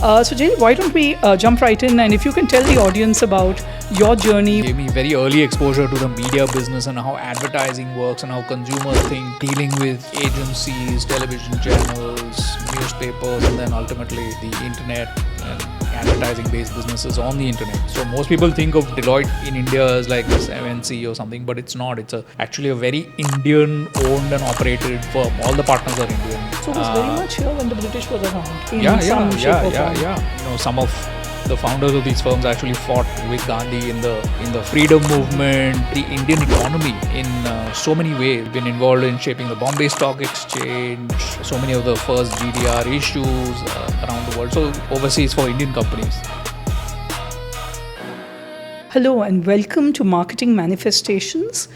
So Jehil, why don't we jump right in, and if you can tell the audience about your journey. Gave me very early exposure to the media business and how advertising works and how consumers think, dealing with agencies, television channels, newspapers, and then ultimately the internet and advertising based businesses on the internet. So most people think of Deloitte in India as like this MNC or something, but it's not. It's actually a very Indian owned and operated firm. All the partners are Indian. So it was very much here when the British were around. Yeah. You know, some of the founders of these firms actually fought with Gandhi in the freedom movement. The Indian economy in so many ways been involved in shaping the Bombay Stock Exchange, so many of the first GDR issues around the world. So overseas for Indian companies. Hello and welcome to Marketing Manifestations.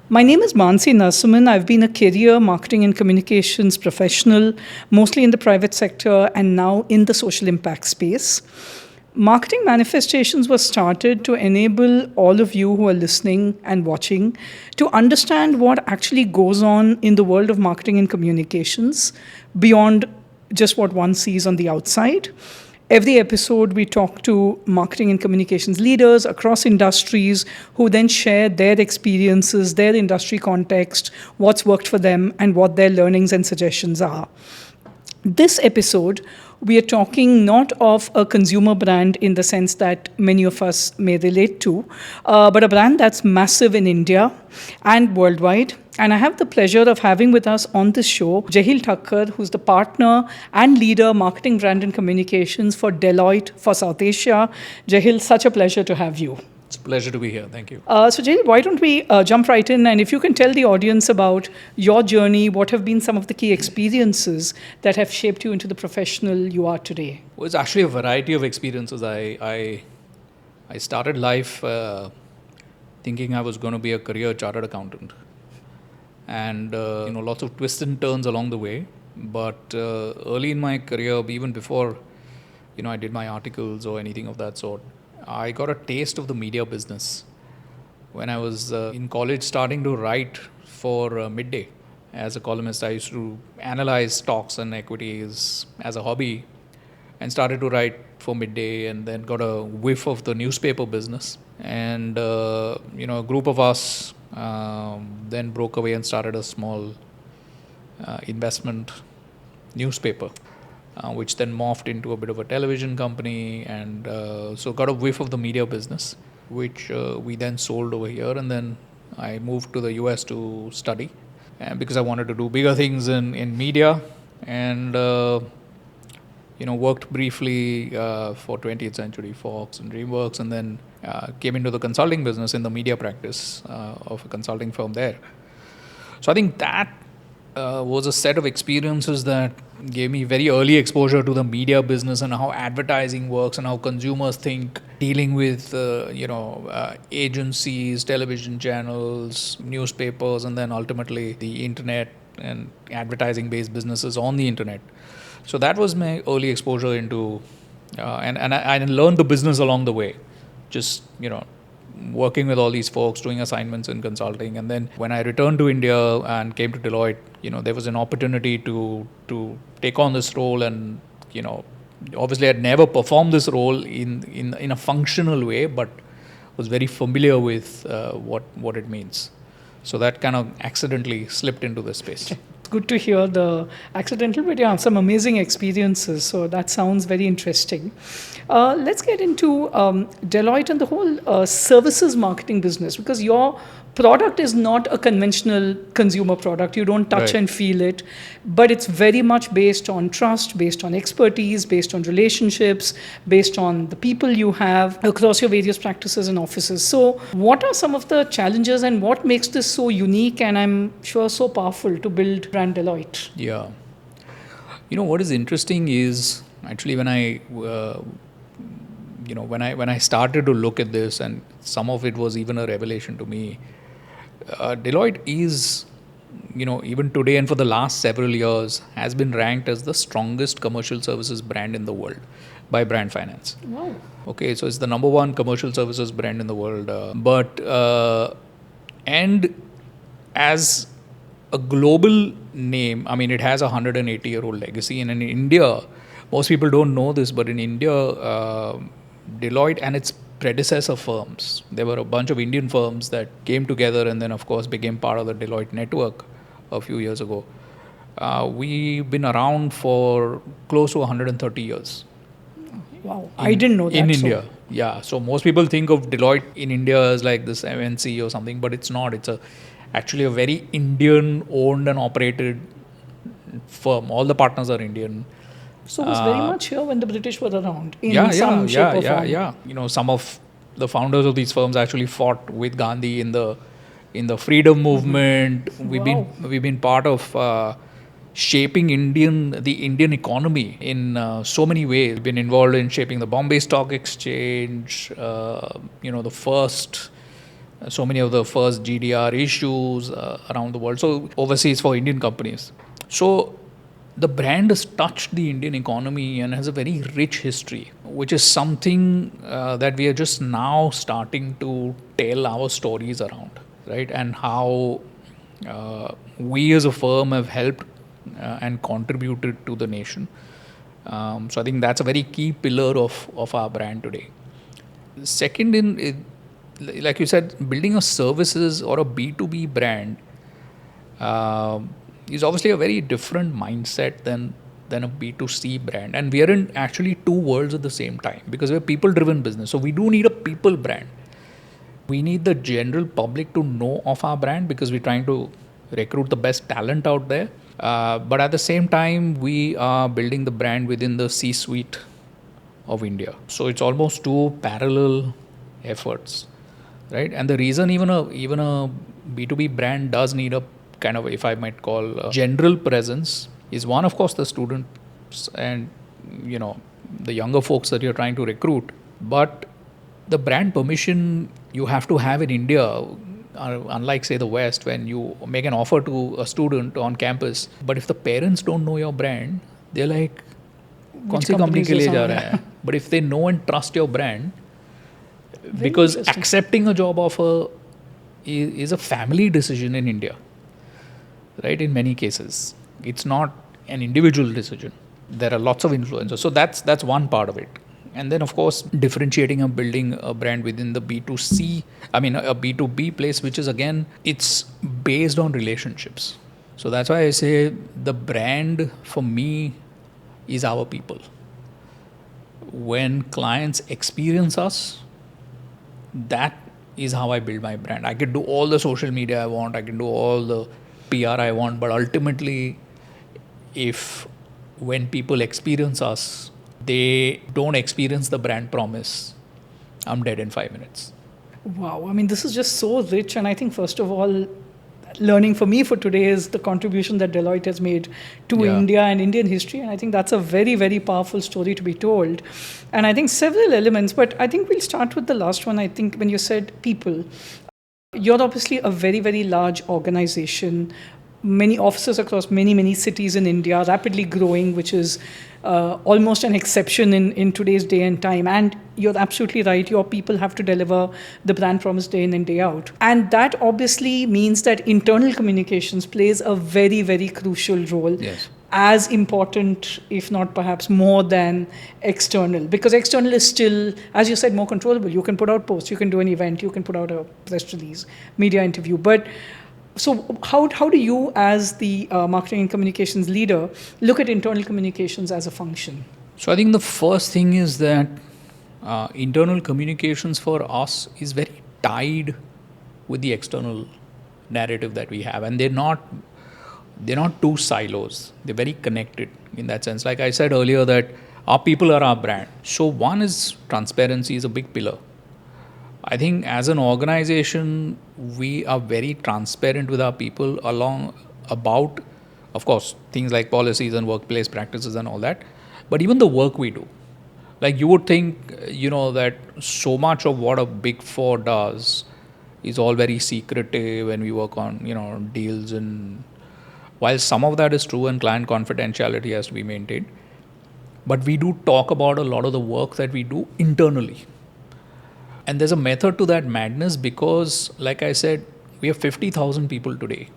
My name is Manasi. I've been a career marketing and communications professional, mostly in the private sector and now in the social impact space. Marketing Manifestations was started to enable all of you who are listening and watching to understand what actually goes on in the world of marketing and communications beyond just what one sees on the outside. Every episode, we talk to marketing and communications leaders across industries who then share their experiences, their industry context, what's worked for them, and what their learnings and suggestions are. This episode, we are talking not of a consumer brand in the sense that many of us may relate to, but a brand that's massive in India and worldwide. And I have the pleasure of having with us on this show Jehil Thakkar, who's the partner and leader marketing brand and communications for Deloitte for South Asia. Jehil, such a pleasure to have you. It's a pleasure to be here. Thank you. So Jehil, why don't we jump right in, and if you can tell the audience about your journey, what have been some of the key experiences that have shaped you into the professional you are today? Well, it's actually a variety of experiences. I started life thinking I was going to be a career chartered accountant. And lots of twists and turns along the way. But early in my career, even before I did my articles or anything of that sort, I got a taste of the media business when I was in college, starting to write for Midday. As a columnist, I used to analyze stocks and equities as a hobby, and started to write for Midday, and then got a whiff of the newspaper business. And a group of us then broke away and started a small investment newspaper, which then morphed into a bit of a television company, and so got a whiff of the media business, which we then sold over here. And then I moved to the US to study, and because I wanted to do bigger things in media, and worked briefly for 20th Century Fox and DreamWorks, and then came into the consulting business in the media practice of a consulting firm there. So I think that was a set of experiences that gave me very early exposure to the media business and how advertising works and how consumers think, dealing with agencies, television channels, newspapers, and then ultimately the internet and advertising based businesses on the internet. So that was my early exposure into, and I learned the business along the way, just, working with all these folks, doing assignments in consulting. And then when I returned to India and came to Deloitte, there was an opportunity to take on this role. And, obviously I'd never performed this role in a functional way, but was very familiar with what it means. So that kind of accidentally slipped into this space. Good to hear the accidental, but yeah, some amazing experiences. So that sounds very interesting. Let's get into Deloitte and the whole services marketing business, because your product is not a conventional consumer product. You don't touch and feel it, but it's very much based on trust, based on expertise, based on relationships, based on the people you have across your various practices and offices. So what are some of the challenges and what makes this so unique and I'm sure so powerful to build brand Deloitte? Yeah. What is interesting is actually when I started to look at this, and some of it was even a revelation to me, Deloitte is, even today and for the last several years, has been ranked as the strongest commercial services brand in the world by Brand Finance. Wow. Okay, so it's the number one commercial services brand in the world. And as a global name, I mean, it has a 180-year-old legacy. And in India, most people don't know this, but in India, Deloitte and its predecessor firms, there were a bunch of Indian firms that came together and then, of course, became part of the Deloitte network a few years ago. We've been around for close to 130 years. Wow, I didn't know that. In India, yeah. So most people think of Deloitte in India as like this MNC or something, but it's not. It's actually a very Indian-owned and operated firm. All the partners are Indian. So it was very much here when the British were around in some shape or form. Yeah. You know, some of the founders of these firms actually fought with Gandhi in the freedom movement. Wow. We've been part of shaping the Indian economy in so many ways. We've been involved in shaping the Bombay Stock Exchange. The first. So many of the first GDR issues around the world. So overseas for Indian companies. So the brand has touched the Indian economy and has a very rich history, which is something that we are just now starting to tell our stories around, right? And how we as a firm have helped and contributed to the nation. So I think that's a very key pillar of our brand today. Second, like you said, building a services or a B2B brand is obviously a very different mindset than a B2C brand. And we are in actually two worlds at the same time because we're people-driven business. So we do need a people brand. We need the general public to know of our brand because we're trying to recruit the best talent out there. But at the same time, we are building the brand within the C-suite of India. So it's almost two parallel efforts, right? And the reason even a B2B brand does need a kind of, if I might call, a general presence is one, of course, the students and, the younger folks that you're trying to recruit. But the brand permission you have to have in India, unlike, say, the West, when you make an offer to a student on campus, but if the parents don't know your brand, they're like, kaun si company ke liye ja rahe hain? But if they know and trust your brand, because accepting a job offer is a family decision in India, right? In many cases, it's not an individual decision. There are lots of influencers. So that's one part of it. And then, of course, differentiating and building a brand within the B2C, a B2B place, which is, again, it's based on relationships. So that's why I say the brand for me is our people. When clients experience us, that is how I build my brand. I can do all the social media I want, I can do all the PR I want, but ultimately, when people experience us, they don't experience the brand promise, I'm dead in 5 minutes. Wow. I mean, this is just so rich. And I think, first of all, learning for me for today is the contribution that Deloitte has made to India and Indian history. And I think that's a very, very powerful story to be told. And I think several elements, but I think we'll start with the last one. I think when you said people, you're obviously a very, very large organization, many offices across many, many cities in India, rapidly growing, which is almost an exception in today's day and time. And you're absolutely right, your people have to deliver the brand promise day in and day out. And that obviously means that internal communications plays a very, very crucial role. Yes. As important, if not perhaps more than external. Because external is still, as you said, more controllable. You can put out posts, you can do an event, you can put out a press release, media interview. But so how do you, as the marketing and communications leader, look at internal communications as a function? So I think the first thing is that internal communications for us is very tied with the external narrative that we have. And they're not two silos. They're very connected in that sense. Like I said earlier, that our people are our brand. So one is transparency is a big pillar. I think as an organization, we are very transparent with our people about, of course, things like policies and workplace practices and all that, but even the work we do. Like you would think, that so much of what a Big Four does is all very secretive and we work on, deals, and while some of that is true and client confidentiality has to be maintained, but we do talk about a lot of the work that we do internally. And there's a method to that madness because, like I said, we have 50,000 people today.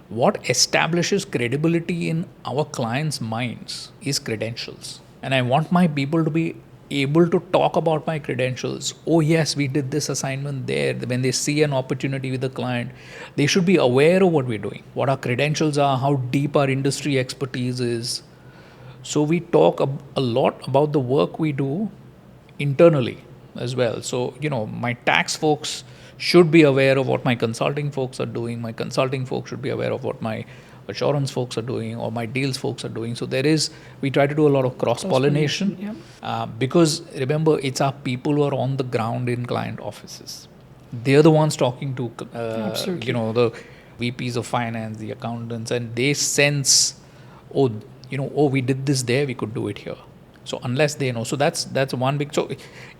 what establishes credibility in our clients' minds is credentials. And I want my people to be able to talk about my credentials. Oh, yes, we did this assignment there. When they see an opportunity with the client, they should be aware of what we're doing, what our credentials are, how deep our industry expertise is. So we talk a lot about the work we do internally as well. So, my tax folks should be aware of what my consulting folks are doing. My consulting folks should be aware of what my assurance folks are doing or my deals folks are doing. So we try to do a lot of cross-pollination. Because remember, it's our people who are on the ground in client offices. They're the ones talking to, the VPs of finance, the accountants, and they sense, we did this there, we could do it here. So unless they know, so that's one big. So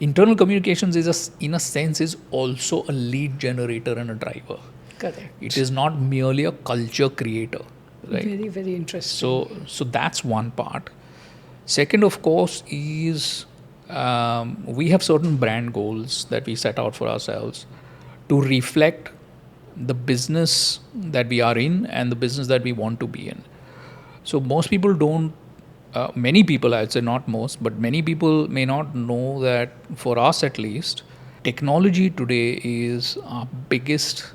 internal communications in a sense is also a lead generator and a driver. Correct. It is not merely a culture creator, right? Very, very interesting. So that's one part. Second, of course, is we have certain brand goals that we set out for ourselves to reflect the business that we are in and the business that we want to be in. So most people don't. Many people, I'd say not most, but many people may not know that for us at least, technology today is our biggest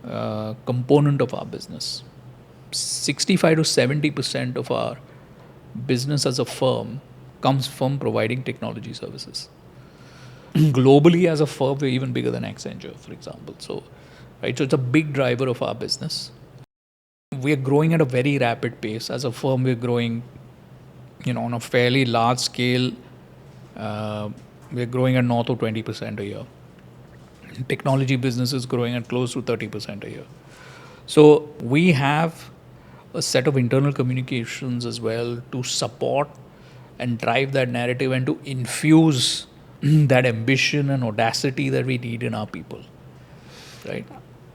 component of our business. 65 to 70% of our business as a firm comes from providing technology services. Globally, as a firm, we're even bigger than Accenture, for example. So it's a big driver of our business. We're growing at a very rapid pace. As a firm, we're growing on a fairly large scale. We're growing at north of 20% a year. Technology business is growing at close to 30% a year. So we have a set of internal communications as well to support and drive that narrative and to infuse that ambition and audacity that we need in our people, right?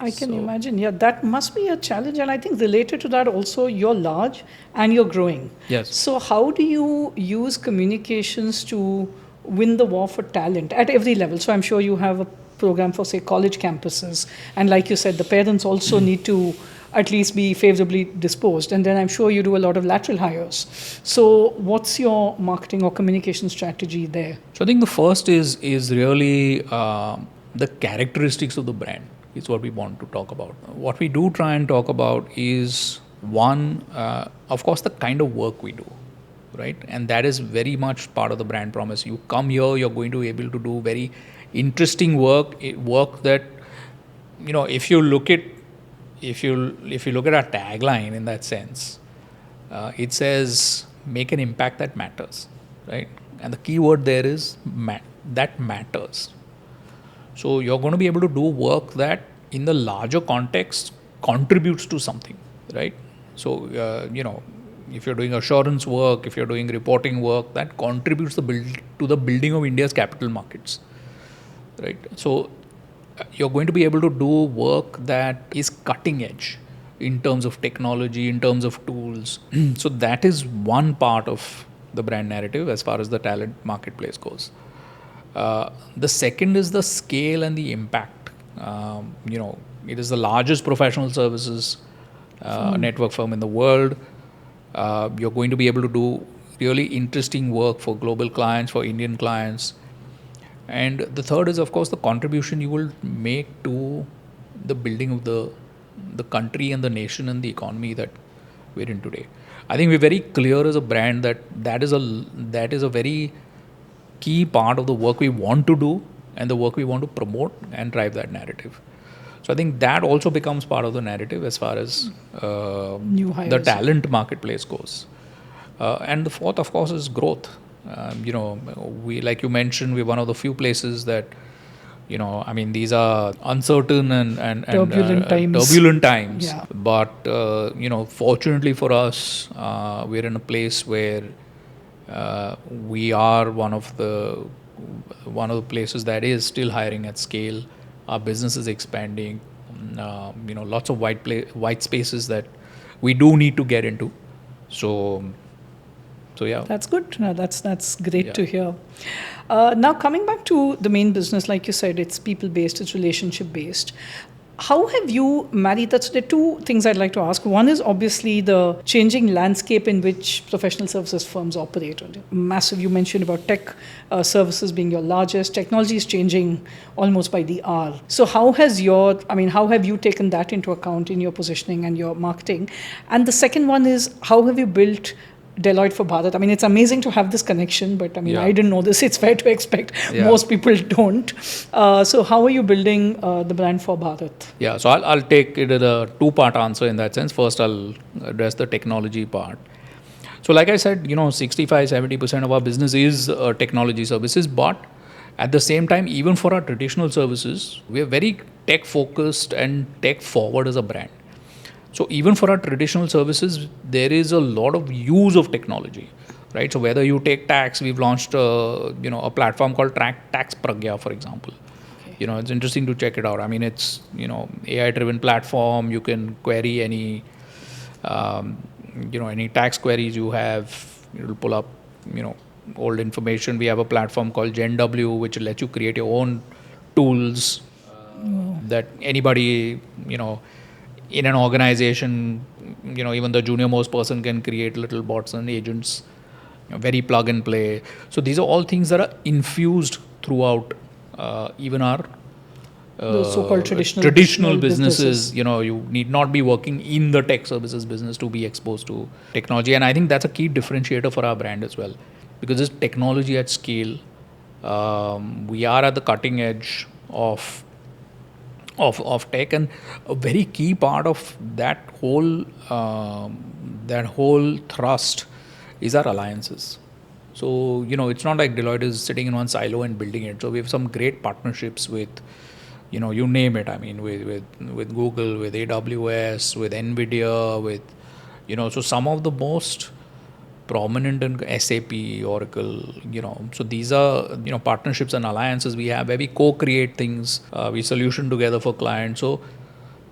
I can imagine. Yeah, that must be a challenge. And I think related to that also, you're large and you're growing. Yes. So how do you use communications to win the war for talent at every level? So I'm sure you have a program for, say, college campuses. And like you said, the parents also need to at least be favorably disposed. And then I'm sure you do a lot of lateral hires. So what's your marketing or communication strategy there? So I think the first is really the characteristics of the brand. Is what we want to talk about. What we do try and talk about is one, of course, the kind of work we do, right? And that is very much part of the brand promise. You come here, you're going to be able to do very interesting work that, if you look at our tagline in that sense, it says make an impact that matters, right? And the key word there is that matters. So you're going to be able to do work that in the larger context contributes to something, right? So, if you're doing assurance work, if you're doing reporting work, that contributes to the building of India's capital markets, right? So you're going to be able to do work that is cutting edge in terms of technology, in terms of tools. So that is one part of the brand narrative as far as the talent marketplace goes. The second is the scale and the impact. It is the largest professional services network firm in the world. You're going to be able to do really interesting work for global clients, for Indian clients. And the third is, of course, the contribution you will make to the building of the country and the nation and the economy that we're in today. I think we're very clear as a brand that is a very key part of the work we want to do and the work we want to promote and drive that narrative. So I think that also becomes part of the narrative as far as the talent marketplace goes. And the fourth, of course, is growth. We, like you mentioned, we're one of the few places that, these are uncertain and turbulent times. Yeah. But, fortunately for us, we're in a place where we are one of the places that is still hiring at scale. Our business is expanding. Lots of white spaces that we do need to get into. So yeah. That's good. No, that's great to hear. Now coming back to the main business, like you said, it's people-based, it's relationship-based. How have you married that? So there are two things I'd like to ask. One is obviously the changing landscape in which professional services firms operate. Massive, you mentioned about tech services being your largest. Technology is changing almost by the hour. So how have you taken that into account in your positioning and your marketing? And the second one is, how have you built Deloitte for Bharat? I mean, it's amazing to have this connection, but I mean, Yeah. I didn't know this. It's fair to expect. Yeah. Most people don't. So how are you building the brand for Bharat? Yeah, so I'll take it as a two-part answer in that sense. First, I'll address the technology part. So like I said, 65-70% of our business is technology services, but at the same time, even for our traditional services, we are very tech-focused and tech-forward as a brand. So even for our traditional services, there is a lot of use of technology, right? So whether you take tax, we've launched a platform called Tax Pragya, for example. Okay. It's interesting to check it out. I mean, it's AI-driven platform. You can query any tax queries you have. It'll pull up old information. We have a platform called GenW, which will let you create your own tools that anybody in an organization, even the junior most person can create little bots and agents, very plug and play. So these are all things that are infused throughout even our The so-called traditional businesses. You need not be working in the tech services business to be exposed to technology. And I think that's a key differentiator for our brand as well, because it's technology at scale. We are at the cutting edge of tech, and a very key part of that whole thrust is our alliances. So it's not like Deloitte is sitting in one silo and building it. So we have some great partnerships with you name it. I mean, with Google, with AWS, with Nvidia, with so some of the most prominent in SAP, Oracle, so these are, partnerships and alliances we have where we co-create things, we solution together for clients.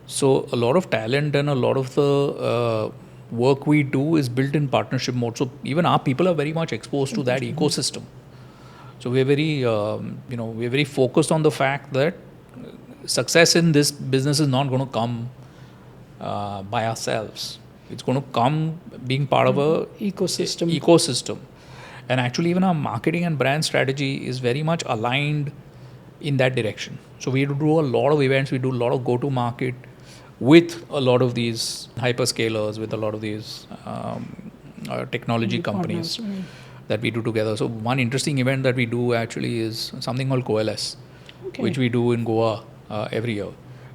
So a lot of talent and a lot of the work we do is built in partnership mode. So even our people are very much exposed to that ecosystem. So we're very focused on the fact that success in this business is not going to come by ourselves. It's going to come being part of a ecosystem. And actually, even our marketing and brand strategy is very much aligned in that direction. So we do a lot of events, we do a lot of go-to-market with a lot of these hyperscalers, with a lot of these technology companies Partners, that we do together. So one interesting event that we do actually is something called Coalesce, which we do in Goa every year.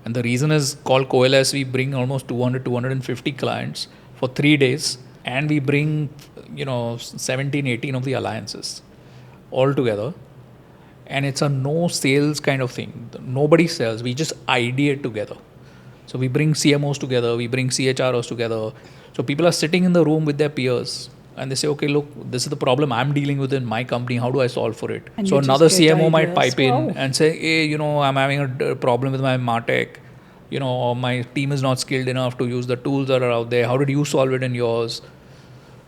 And the reason is called Coalesce. We bring almost 250 clients for 3 days, and we bring 17, 18 of the alliances all together. And it's a no sales kind of thing. Nobody sells. We just ideate together. So we bring CMOs together, we bring CHROs together. So people are sitting in the room with their peers and they say, okay, look, this is the problem I'm dealing with in my company. How do I solve for it? And so you just another get CMO might ideas. pipe in Wow. and say, hey, I'm having a problem with my MarTech, or my team is not skilled enough to use the tools that are out there. How did you solve it in yours?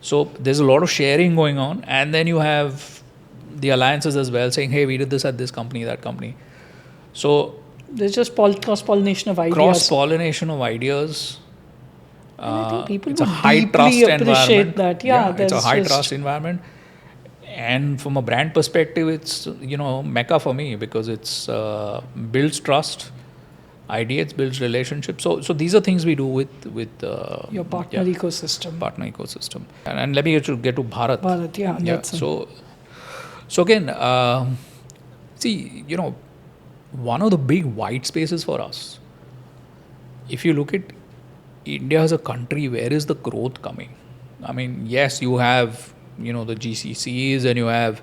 So there's a lot of sharing going on. And then you have the alliances as well saying, hey, we did this at this company, that company. So there's just cross-pollination of ideas. Cross-pollination of ideas. And I think people it's a would high deeply trust appreciate environment. that. Yeah, it's a there's high just- trust environment. And from a brand perspective, it's mecca for me because it's builds trust, ideates, builds relationships. So these are things we do with your partner ecosystem. Partner ecosystem. And let me get to Bharat. Bharat, yeah. That's So again, see, one of the big white spaces for us, if you look at India as a country, where is the growth coming? I mean, yes, you have, the GCCs and you have,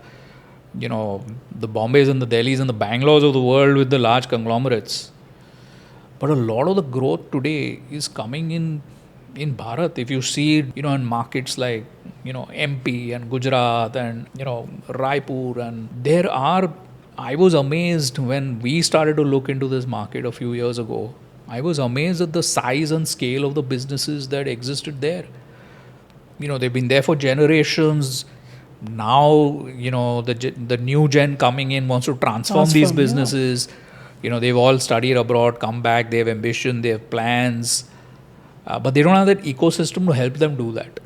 the Bombays and the Delhis and the Bangalores of the world with the large conglomerates. But a lot of the growth today is coming in Bharat. If you see it, in markets like, MP and Gujarat and, Raipur, and I was amazed when we started to look into this market a few years ago. I was amazed at the size and scale of the businesses that existed there. They've been there for generations. Now, the new gen coming in wants to transform these businesses. they've all studied abroad, come back, they have ambition, they have plans, but they don't have that ecosystem to help them do that.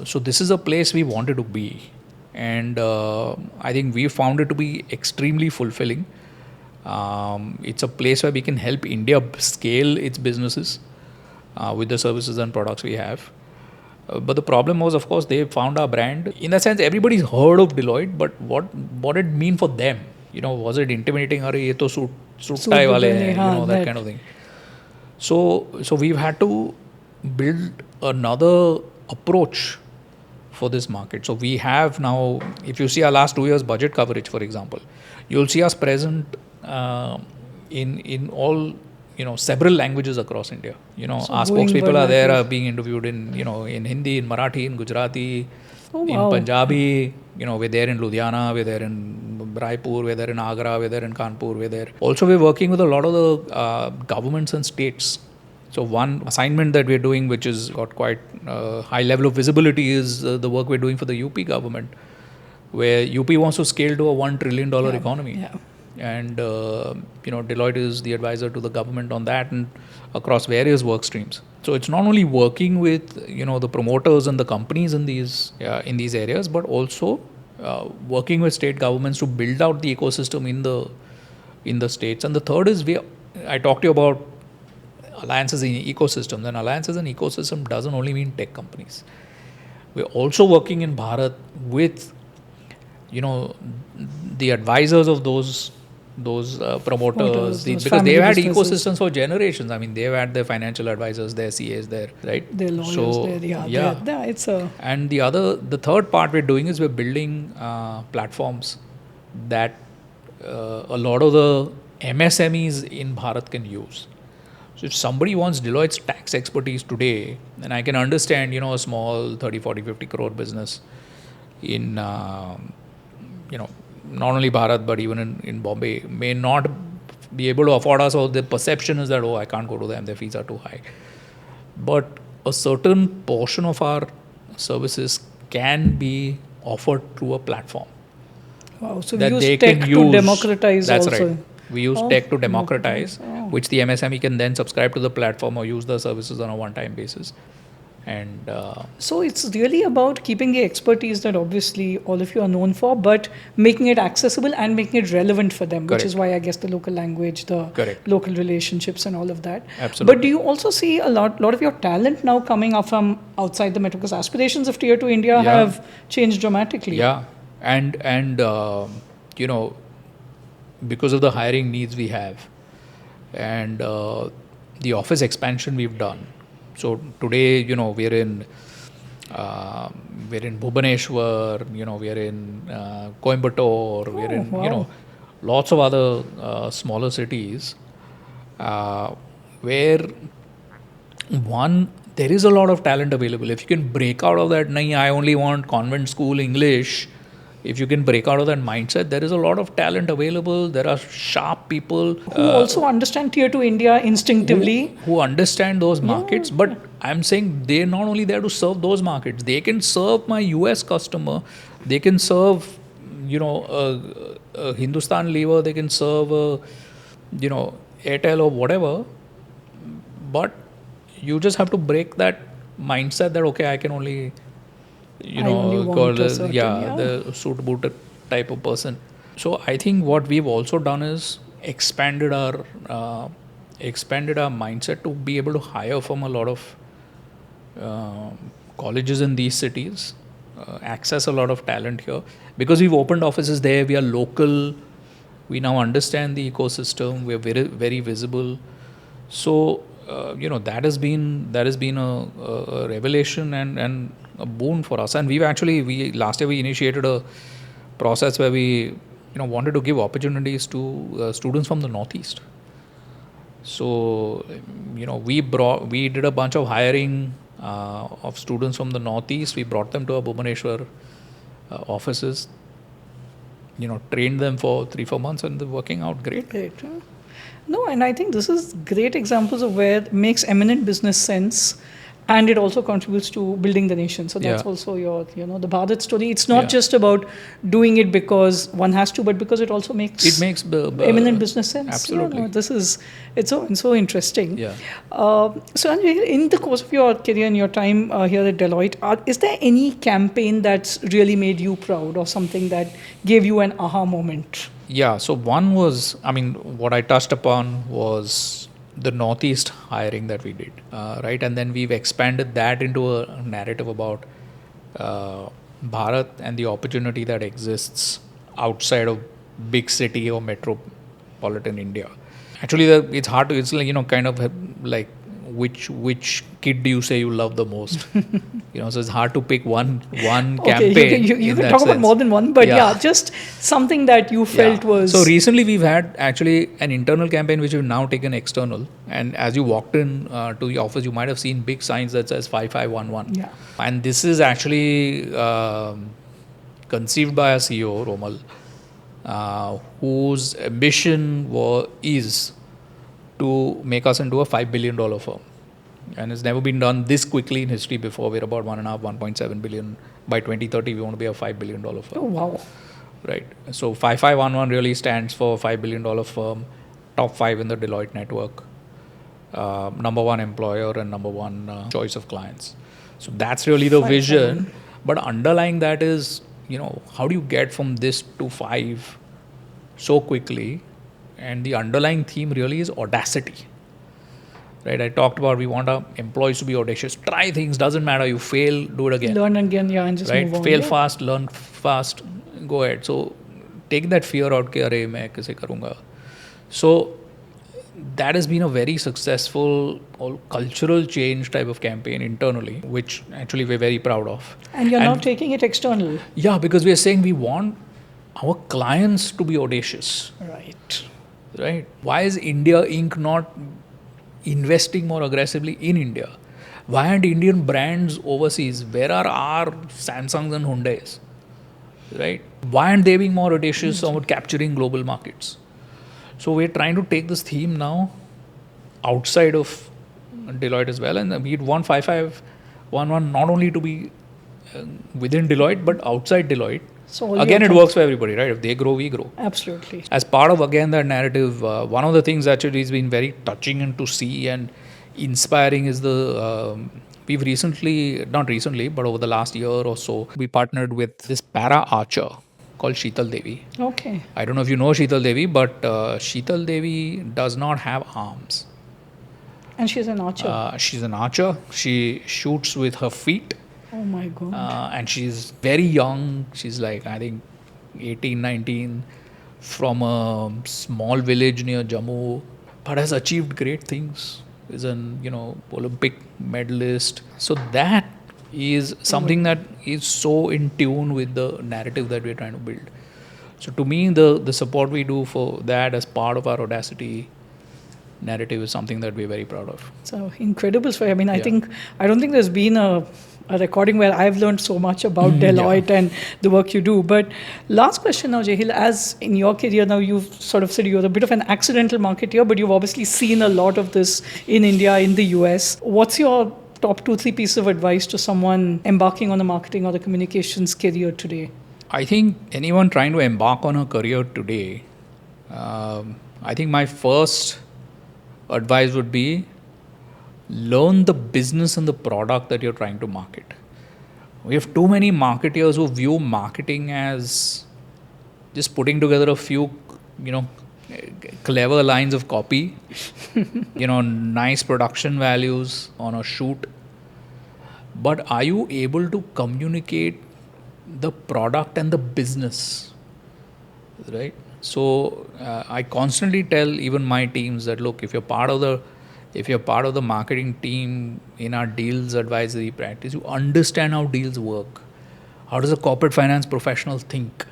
So this is a place we wanted to be, and I think we found it to be extremely fulfilling. It's a place where we can help India scale its businesses with the services and products we have. But the problem was, of course, they found our brand. In a sense, everybody's heard of Deloitte, but what did it mean for them? Was it intimidating? Arey, ye to suit tie wale hain, that kind of thing. So we've had to build another approach for this market. So we have now, if you see our last 2 years budget coverage, for example, you'll see us present in all several languages across India. So our spokespeople are there, are being interviewed in in Hindi, in Marathi, in Gujarati, in Punjabi. We're there in Ludhiana, we're there in Raipur, we're there in Agra, we're there in Kanpur, we're there. Also, we're working with a lot of the governments and states. So one assignment that we're doing, which has got quite high level of visibility, is the work we're doing for the UP government, where UP wants to scale to a $1 trillion economy. Yeah. And Deloitte is the advisor to the government on that and across various work streams. So it's not only working with the promoters and the companies in these areas, but also working with state governments to build out the ecosystem in the states. And the third is I talked to you about alliances in ecosystems, and alliances in ecosystem doesn't only mean tech companies. We're also working in Bharat with the advisors of those promoters, because they've had ecosystems for generations. I mean, they've had their financial advisors, their CAs there, right? Their lawyers there, And the third part we're doing is we're building platforms that a lot of the MSMEs in Bharat can use. So if somebody wants Deloitte's tax expertise today, then I can understand, a small 30, 40, 50 crore business in, not only Bharat, but even in Bombay, may not be able to afford us, or the perception is that, I can't go to them, their fees are too high. But a certain portion of our services can be offered through a platform. Wow, so we use tech to democratize also. That's right. We use tech to democratize, which the MSME can then subscribe to the platform or use the services on a one-time basis. And so it's really about keeping the expertise that obviously all of you are known for, but making it accessible and making it relevant for them, which is why I guess the local language, the local relationships and all of that. Absolutely. But do you also see a lot of your talent now coming up from outside the metro? Because aspirations of Tier 2 India have changed dramatically. Yeah. And because of the hiring needs we have and the office expansion we've done. So today, we're in Bhubaneswar, we're in Coimbatore, we're in, lots of other smaller cities where there is a lot of talent available. If you can break out of that, I only want convent school English. If you can break out of that mindset, there is a lot of talent available. There are sharp people who also understand Tier 2 India instinctively. Who understand those markets. But I'm saying they're not only there to serve those markets. They can serve my US customer. They can serve, a Hindustan Lever. They can serve, Airtel or whatever. But you just have to break that mindset that, I can only... the suit boot type of person. So I think what we've also done is expanded our mindset to be able to hire from a lot of colleges in these cities, access a lot of talent here. Because we've opened offices there, we are local, we now understand the ecosystem, we're very, very visible. So, that has been a revelation and a boon for us. And last year we initiated a process where we wanted to give opportunities to students from the Northeast. So we did a bunch of hiring of students from the Northeast. We brought them to our Bhubaneswar offices, trained them for 3-4 months, and they're working out great. No, and I think this is great examples of where it makes eminent business sense. And it also contributes to building the nation. So that's Yeah. also your, the Bharat story. It's not Yeah. just about doing it because one has to, but because it also makes It makes eminent business sense. Absolutely. Yeah, no, it's so interesting. Yeah. So Anjali, in the course of your career and your time here at Deloitte, is there any campaign that's really made you proud or something that gave you an aha moment? Yeah, so one was, I mean, what I touched upon was the Northeast hiring that we did, right? And then we've expanded that into a narrative about Bharat and the opportunity that exists outside of big city or metropolitan India. Actually, it's hard to, it's like, kind of like which kid do you say you love the most? So it's hard to pick one Okay, campaign. you in can that talk about sense. more than one, but Yeah. just something that you felt was. So recently we've had actually an internal campaign which we've now taken external. And as you walked in to the office, you might have seen big signs that says 5511. Yeah. And this is actually conceived by our CEO, Romal, whose ambition is to make us into a $5 billion firm. And it's never been done this quickly in history before. We're about 1.5, 1.7 billion. By 2030, we want to be a $5 billion firm. Oh, wow. Right. So 5511 really stands for $5 billion firm, top 5 in the Deloitte network, number 1 employer and number 1 choice of clients. So that's really the vision. But underlying that is, how do you get from this to 5 so quickly? And the underlying theme really is audacity. Right, I talked about we want our employees to be audacious. Try things, doesn't matter. You fail, do it again. Learn again, yeah, and just right? move on. Fail Yeah. fast, learn fast, go ahead. So take that fear out कि अरे मैं कैसे करूँगा. So that has been a very successful cultural change type of campaign internally, which actually we're very proud of. And you're now taking it external. Yeah, because we are saying we want our clients to be audacious. Right. Right? Why is India Inc. not investing more aggressively in India? Why aren't Indian brands overseas? Where are our Samsungs and Hyundais? Right? Why aren't they being more audacious about capturing global markets? So we're trying to take this theme now outside of Deloitte as well, and we want 5511 not only to be within Deloitte but outside Deloitte. So again, it works for everybody, right? If they grow, we grow. Absolutely. As part of, again, that narrative, one of the things actually has been very touching and to see and inspiring is we've not recently, but over the last year or so, we partnered with this para archer called Sheetal Devi. Okay. I don't know if you know Sheetal Devi, but Sheetal Devi does not have arms. And she's an archer. She's an archer. She shoots with her feet. Oh my God. And she's very young. She's like, I think, 18, 19, from a small village near Jammu, but has achieved great things. Is an, Olympic medalist. So that is something that is so in tune with the narrative that we're trying to build. So to me, the support we do for that as part of our audacity narrative is something that we're very proud of. So incredible story. I mean, I don't think there's been a recording where I've learned so much about Deloitte and the work you do. But last question now, Jehil, as in your career now, you've sort of said you're a bit of an accidental marketeer, but you've obviously seen a lot of this in India, in the US. What's your top 2-3 pieces of advice to someone embarking on a marketing or the communications career today? I think anyone trying to embark on a career today, I think my first advice would be learn the business and the product that you're trying to market. We have too many marketeers who view marketing as just putting together a few, clever lines of copy, nice production values on a shoot. But are you able to communicate the product and the business, right? So I constantly tell even my teams that, look, if you're part of the marketing team in our deals advisory practice, you understand how deals work. How does a corporate finance professional think?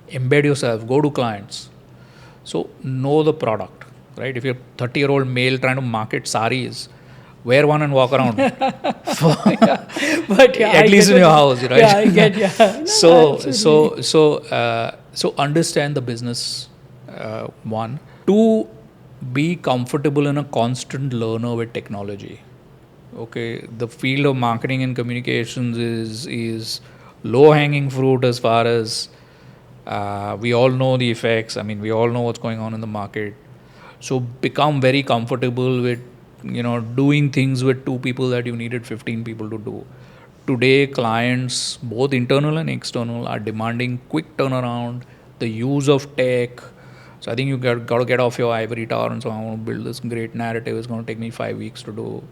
Embed yourself, go to clients. So know the product, right? If you're a 30-year-old male trying to market saris, wear one and walk around. But at least in your house, right? Yeah, I get, yeah. So understand the business, one. Two, be comfortable and a constant learner with technology, Okay, the field of marketing and communications is low hanging fruit as far as we all know the effects. I mean, we all know what's going on in the market. So become very comfortable with doing things with two people that you needed 15 people to do. Today, clients, both internal and external, are demanding quick turnaround, the use of tech. So I think you got to get off your ivory tower and so I want to build this great narrative. It's going to take me 5 weeks to do.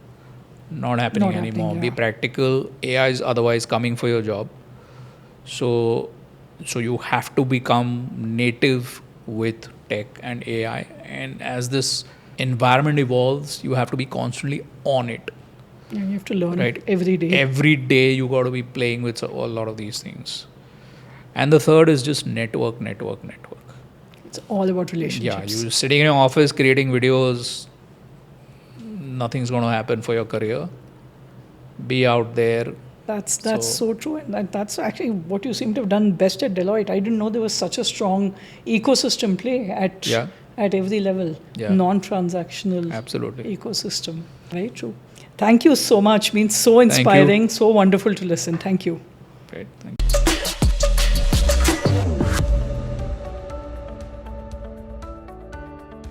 Not happening anymore. Be practical. AI is otherwise coming for your job. So you have to become native with tech and AI. And as this environment evolves, you have to be constantly on it. Yeah, you have to learn it every day. Every day you got to be playing with a lot of these things. And the third is just network. It's all about relationships. Yeah, you're sitting in your office creating videos, nothing's going to happen for your career. Be out there. That's so true. And that's actually what you seem to have done best at Deloitte. I didn't know there was such a strong ecosystem play at every level. Yeah. Non-transactional Absolutely. ecosystem. Very true. Thank you so much. Been so inspiring, so wonderful to listen. Thank you. Great. Thank you.